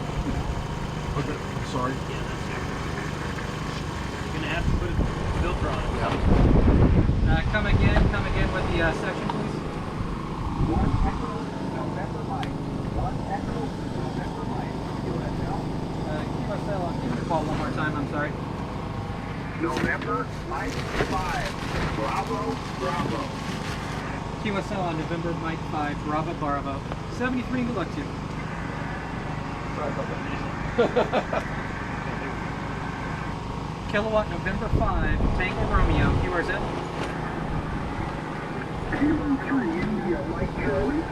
Okay, sorry. You're gonna have to put a filter on it. Come again with the section, please. QSL, I'll give you a call one more time, I'm sorry. November, Mike 5, Bravo, Bravo. QSL on November, Mike 5, Bravo, Bravo. 73, good luck to you. Kilowatt, November 5, Tango Romeo, QRZ. Kilo 3, India, Mike Charlie.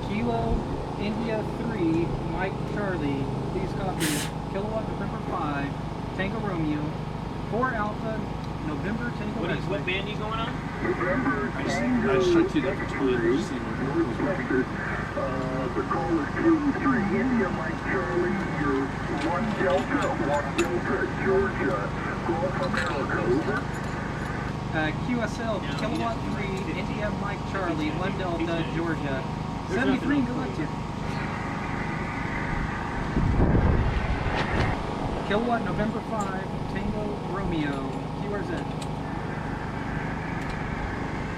Kilo, India 3, Mike Charlie, please copy. Kilowatt, November 5, Tango Romeo, 4 Alpha, November, Tango What X-Ray. band are you going on? November, I just tried to do that for 20 years. See what it was working. the call is Kilo 3, India, Mike Charlie. You're 1 Delta, Georgia. Gulf America, over. QSL, No, Kilowatt you just 3, 50. India, Mike Charlie, 1 Delta, 50. Georgia. There's 73, nothing good else. luck to you. Kilowatt, November 5, Tango Romeo, QRZ.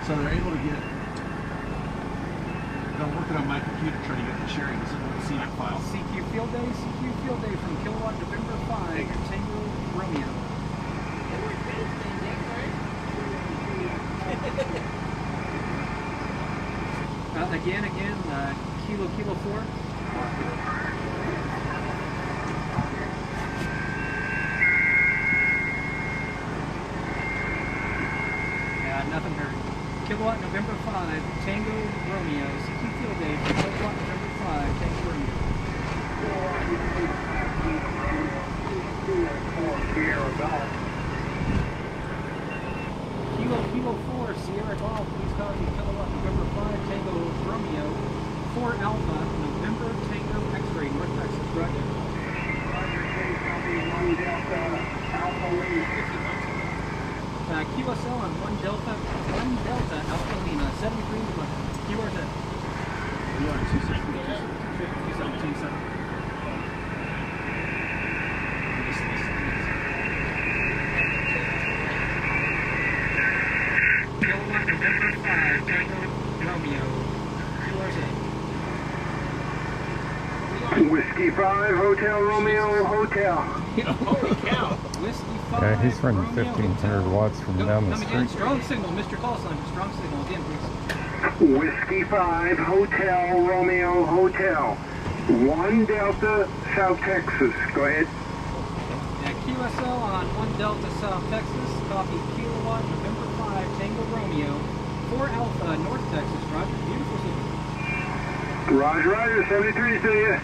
So they're able to get. I'm working on my computer trying to get the sharing this little CNET file. CQ Field Day from Kilowatt, November 5, Tango Romeo. Again, Kilo 4. Nothing heard. Kilowatt November 5, Tango Romeo, 60 field day for Kilowatt November 5, Tango Romeo. Kilo 4, Sierra Golf, please copy Kilowatt November 5, Tango Romeo, 4 Alpha, November Tango X-ray, North Texas, Roger. QSL on 1 Delta Alpha Lima, 73 left. Keywords at. You are 217. Kilowatt November 5, Tango Romeo. Keywords at. Whiskey 5, Hotel Romeo, Hotel. Holy cow. Whiskey 5. Yeah, he's running 1,500 watts from down the Come again, street. strong signal, Mr. Call Sign, strong signal again, please. Whiskey 5, Hotel Romeo, Hotel. 1 Delta, South Texas. Go ahead. Yeah, QSL on 1 Delta South Texas, copy Kilowatt November 5, Tango Romeo, 4 Alpha North Texas, Roger, beautiful signal. Roger, Roger, 73 to you.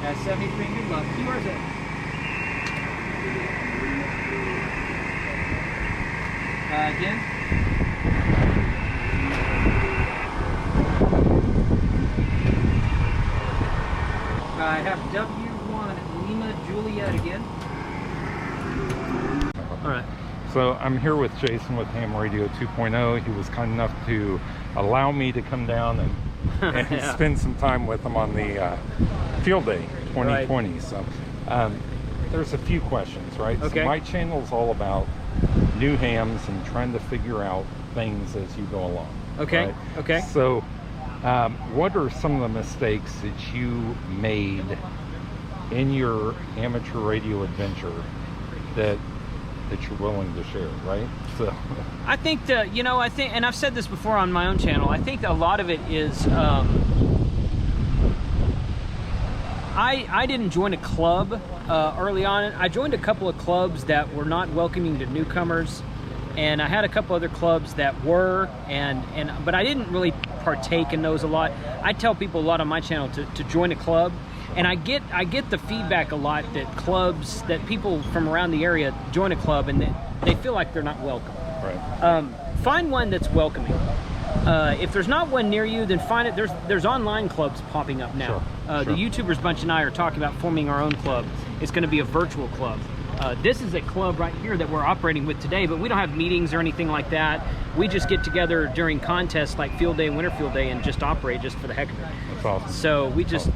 At 73, good luck. Keywords at. Again. I have W1 Lima Juliet again. All right. So I'm here with Jason with Ham Radio 2.0. He was kind enough to allow me to come down and Yeah. spend some time with him on the field day 2020. Right. So there's a few questions, right? Okay. So my channel is all about new hams and trying to figure out things as you go along. Okay. Right? Okay. So what are some of the mistakes that you made in your amateur radio adventure that you're willing to share, right? So I think that, you know, I think, and I've said this before on my own channel, I think a lot of it is, I didn't join a club early on. I joined a couple of clubs that were not welcoming to newcomers, and I had a couple other clubs that were, but I didn't really partake in those a lot. I tell people a lot on my channel to join a club, and I get the feedback a lot that people from around the area join a club and they feel like they're not welcome. right. Find one that's welcoming. If there's not one near you, then find it. There's online clubs popping up now. Sure. The YouTubers bunch and I are talking about forming our own club. It's going to be a virtual club. This is a club right here that we're operating with today, but we don't have meetings or anything like that. We just get together during contests like Field Day and Winter Field Day and just operate just for the heck of it. That's awesome. So we just,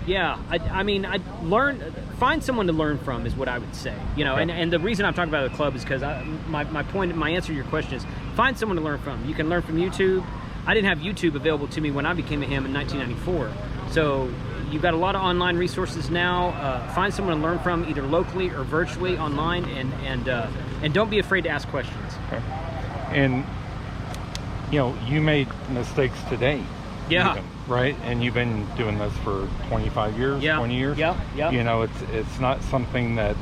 find someone to learn from is what I would say. You know, Okay. and the reason I'm talking about the club is because my answer to your question is find someone to learn from. You can learn from YouTube. I didn't have YouTube available to me when I became a ham in 1994. So you've got a lot of online resources now. Find someone to learn from, either locally or virtually online, and don't be afraid to ask questions. Okay. And you know, you made mistakes today. Yeah. Even, right? And you've been doing this for 25 years, Yeah. 20 years. Yeah. Yeah. You know, it's not something that,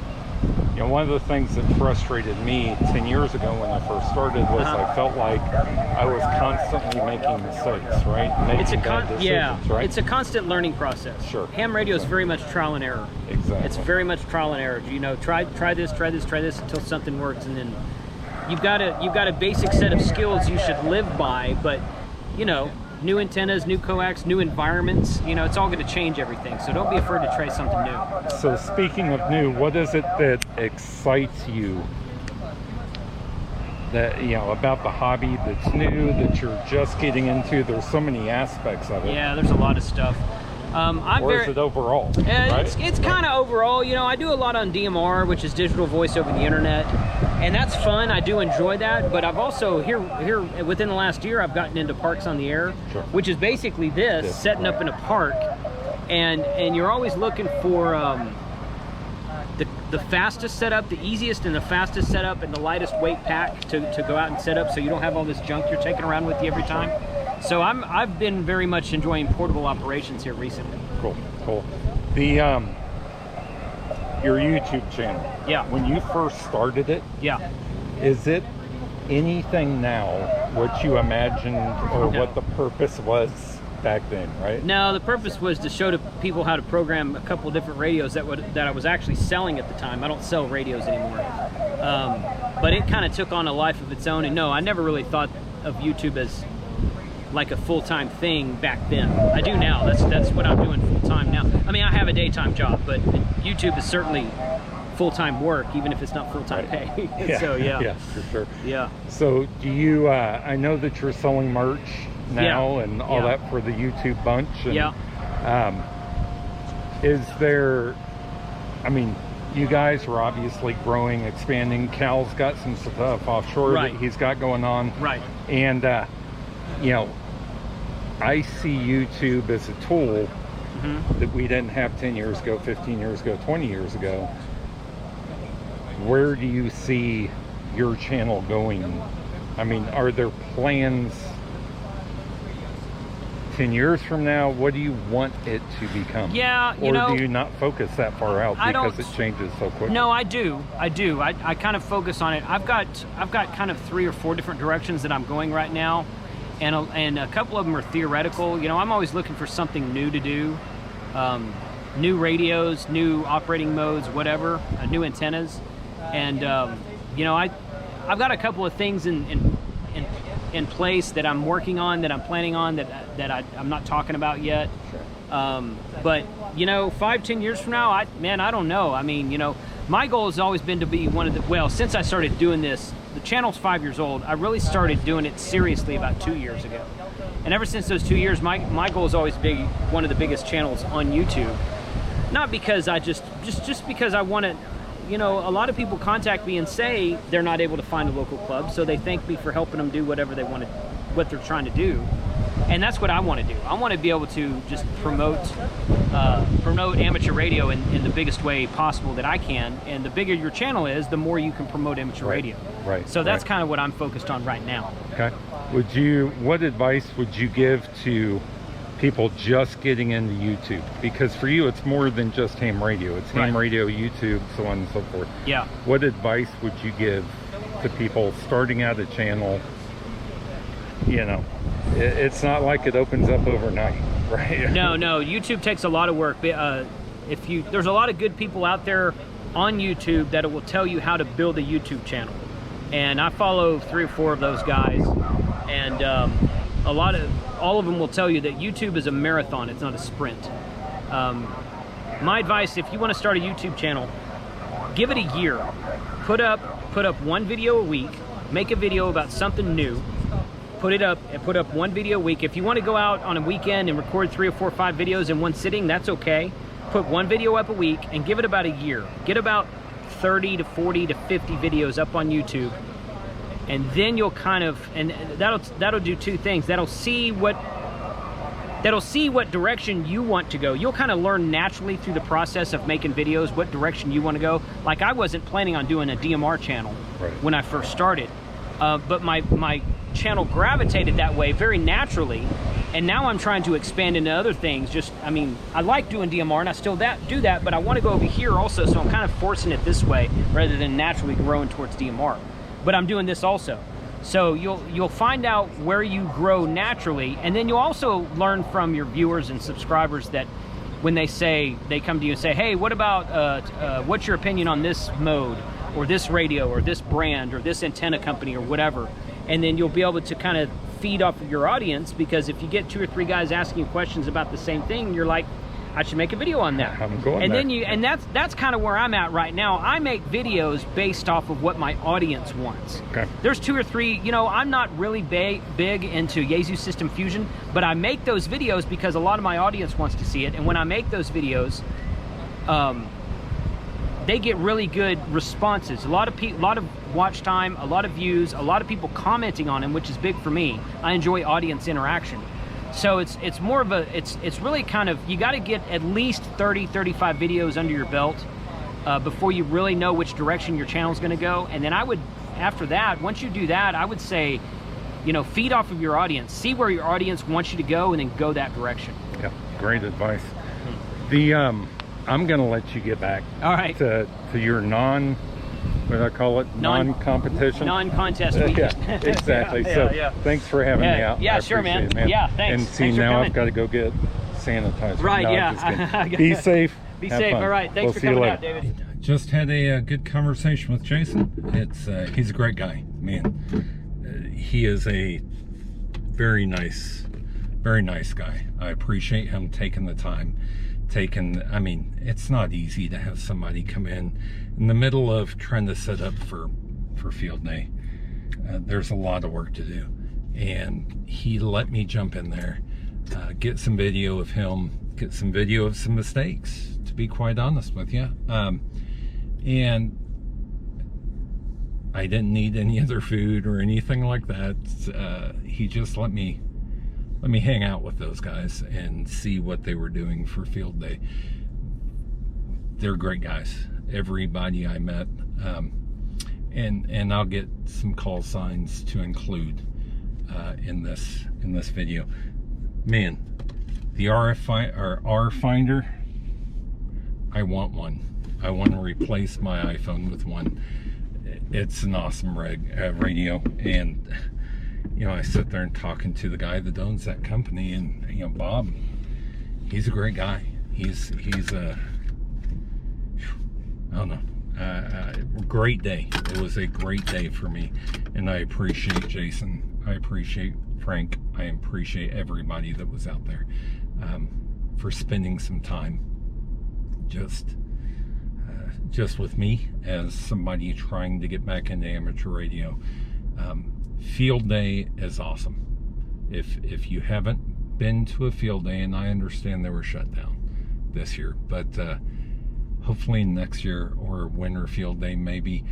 you know, one of the things that frustrated me 10 years ago when I first started was I felt like I was constantly making mistakes, right? Making bad decisions, right? It's a constant learning process. Sure. Ham radio is very much trial and error. Exactly. It's very much trial and error. You know, try this until something works, and then you've got a basic set of skills you should live by. But you know, new antennas, new coax, new environments. You know, it's all going to change everything. So don't be afraid to try something new. So speaking of new, what is it that excites you that, you know, about the hobby that's new, that you're just getting into? There's so many aspects of it. Yeah, there's a lot of stuff. Or is it overall? Right? It's kind of overall. You know, I do a lot on DMR, which is digital voice over the internet, and that's fun. I do enjoy that. But I've also here within the last year, I've gotten into parks on the air, Sure. which is basically this setting up in a park, and you're always looking for the fastest setup, the easiest and the fastest setup, and the lightest weight pack to go out and set up, so you don't have all this junk you're taking around with you every time. So I've been very much enjoying portable operations here recently. Cool. The your YouTube channel. Yeah. When you first started it, Yeah. is it anything now what you imagined or No. what the purpose was back then, right? No, the purpose was to show to people how to program a couple of different radios that I was actually selling at the time. I don't sell radios anymore. But it kind of took on a life of its own. And no, I never really thought of YouTube as like a full-time thing back then. I do now. That's what I'm doing full-time now. I mean, I have a daytime job, but YouTube is certainly full-time work, even if it's not full-time pay. Yeah. So yeah. Yeah, for sure. Yeah. So do you, I know that you're selling merch now and all Yeah. that for the YouTube bunch. And, Yeah. Is there, I mean, you guys are obviously growing, expanding. Cal's got some stuff offshore Right. that he's got going on. Right. And, you know, I see YouTube as a tool that we didn't have 10 years ago, 15 years ago, 20 years ago. Where do you see your channel going? I mean, are there plans 10 years from now? What do you want it to become? Yeah, you or know, do you not focus that far out I because don't- it changes so quickly? No, I do. I kind of focus on it. I've got kind of 3 or 4 different directions that I'm going right now, and a couple of them are theoretical. You know, I'm always looking for something new to do, new radios, new operating modes, whatever, new antennas, and you know, I've got a couple of things in place that I'm working on, that I'm planning on, that I'm not talking about yet. But you know, 5-10 years from now, I don't know. I mean, you know, my goal has always been to be one of the, well, since I started doing this, the channel's 5 years old. I really started doing it seriously about 2 years ago. And ever since those 2 years, my goal has always been one of the biggest channels on YouTube. Not because I just because I want to, you know, a lot of people contact me and say they're not able to find a local club, so they thank me for helping them do whatever they want to, what they're trying to do. And that's what I want to do. I want to be able to just promote amateur radio in the biggest way possible that I can. And the bigger your channel is, the more you can promote amateur radio. Right. So that's kind of what I'm focused on right now. Okay. What advice would you give to people just getting into YouTube? Because for you, it's more than just ham radio. It's ham radio, YouTube, so on and so forth. Yeah. What advice would you give to people starting out a channel? You know, it's not like it opens up overnight, right? No, YouTube takes a lot of work. There's a lot of good people out there on YouTube that will tell you how to build a YouTube channel. And I follow 3 or 4 of those guys, and all of them will tell you that YouTube is a marathon, it's not a sprint. My advice, if you want to start a YouTube channel, give it a year. Put up 1 video a week, make a video about something new, put up 1 video a week. If you want to go out on a weekend and record 3 or 4 or 5 videos in one sitting, that's okay. Put 1 video up a week and give it about a year. Get about 30 to 40 to 50 videos up on YouTube, and then you'll kind of, and that'll do 2 things. That'll see what direction you want to go. You'll kind of learn naturally through the process of making videos what direction you want to go. Like, I wasn't planning on doing a DMR channel when I first started, but my channel gravitated that way very naturally, and now I'm trying to expand into other things. I mean, I like doing DMR and I still do that, but I want to go over here also, so I'm kind of forcing it this way rather than naturally growing towards DMR. But I'm doing this also. So you'll find out where you grow naturally, and then you'll also learn from your viewers and subscribers that when they come to you and say, hey, what about what's your opinion on this mode or this radio or this brand or this antenna company or whatever. And then you'll be able to kind of feed off of your audience, because if you get 2 or 3 guys asking you questions about the same thing, you're like, I should make a video on that. I'm going and there. then that's kind of where I'm at right now. I make videos based off of what my audience wants. Okay. There's 2 or 3, you know, I'm not really big into Yaesu System Fusion, but I make those videos because a lot of my audience wants to see it. And when I make those videos, they get really good responses. A lot of watch time, a lot of views, a lot of people commenting on them, which is big for me. I enjoy audience interaction. So it's more of a, it's really kind of, you got to get at least 30-35 videos under your belt before you really know which direction your channel is going to go. And then after that, once you do that, I would say, you know, feed off of your audience, see where your audience wants you to go, and then go that direction. Yeah, great advice. I'm gonna let you get back. All right. To your what do I call it? Non-competition. Non-contest weekend. Yeah, exactly. So thanks for having me out. Yeah, I sure, man. appreciate it, Yeah, thanks. And see, Thanks for now coming. I've got to go get sanitizer. Right, No, I'm yeah. just kidding. Be safe. Be Have safe. fun. All right. Thanks We'll for see you coming later. out, David. Just had a good conversation with Jason. He's a great guy, man. He is a very nice guy. I appreciate him taking the time. I mean, it's not easy to have somebody come in the middle of trying to set up for field day. There's a lot of work to do, and he let me jump in there, get some video of him, get some video of some mistakes, to be quite honest with you. And I didn't need any other food or anything like that. He just let me hang out with those guys and see what they were doing for field day. They're great guys, everybody I met. And I'll get some call signs to include in this video. Man, the R Finder, I want one. I want to replace my iPhone with one. It's an awesome radio, and you know, I sit there and talking to the guy that owns that company, and you know, Bob, he's a great guy. He's I don't know, great day. It was a great day for me, and I appreciate Jason. I appreciate Frank. I appreciate everybody that was out there for spending some time just with me as somebody trying to get back into amateur radio. Field day is awesome. If you haven't been to a field day, and I understand they were shut down this year, but hopefully next year or winter field day, maybe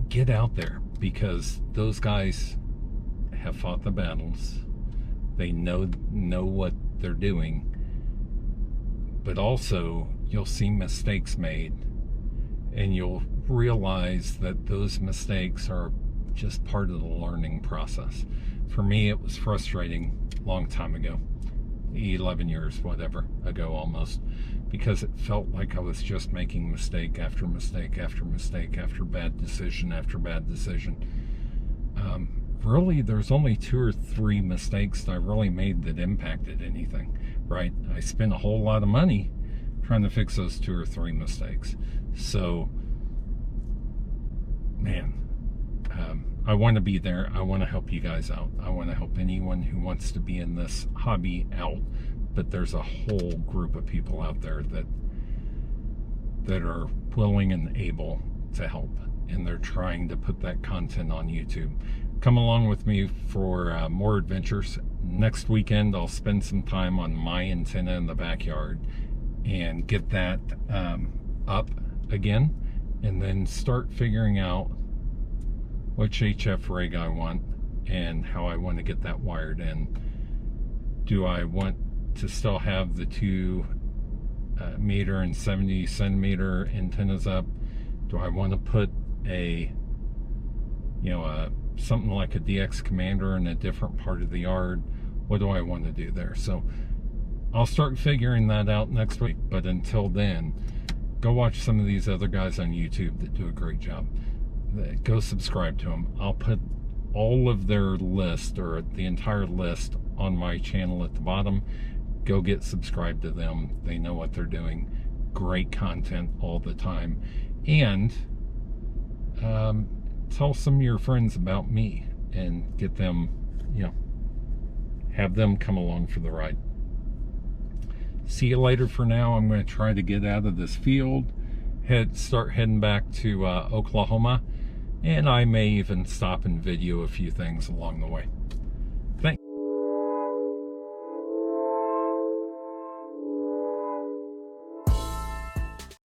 get out there, because those guys have fought the battles. They know what they're doing, but also you'll see mistakes made, and you'll realize that those mistakes are just part of the learning process. For me, it was frustrating a long time ago, 11 years, whatever, ago almost, because it felt like I was just making mistake after mistake after mistake after bad decision after bad decision. Really, there's only 2 or 3 mistakes that I really made that impacted anything, right? I spent a whole lot of money trying to fix those 2 or 3 mistakes. So, man, I want to be there. I want to help you guys out. I want to help anyone who wants to be in this hobby out. But there's a whole group of people out there that are willing and able to help, and they're trying to put that content on YouTube. Come along with me for more adventures. Next weekend, I'll spend some time on my antenna in the backyard and get that up again, and then start figuring out which HF rig I want and how I want to get that wired in. Do I want to still have the 2 meter and 70 centimeter antennas up? Do I want to put something like a DX Commander in a different part of the yard? What do I want to do there? So I'll start figuring that out next week. But until then, go watch some of these other guys on YouTube that do a great job. Go subscribe to them. I'll put all of their list, or the entire list, on my channel at the bottom. Go get subscribed to them. They know what they're doing. Great content all the time. And tell some of your friends about me and get them, have them come along for the ride. See you later. For now, I'm going to try to get out of this field, start heading back to Oklahoma, and I may even stop and video a few things along the way.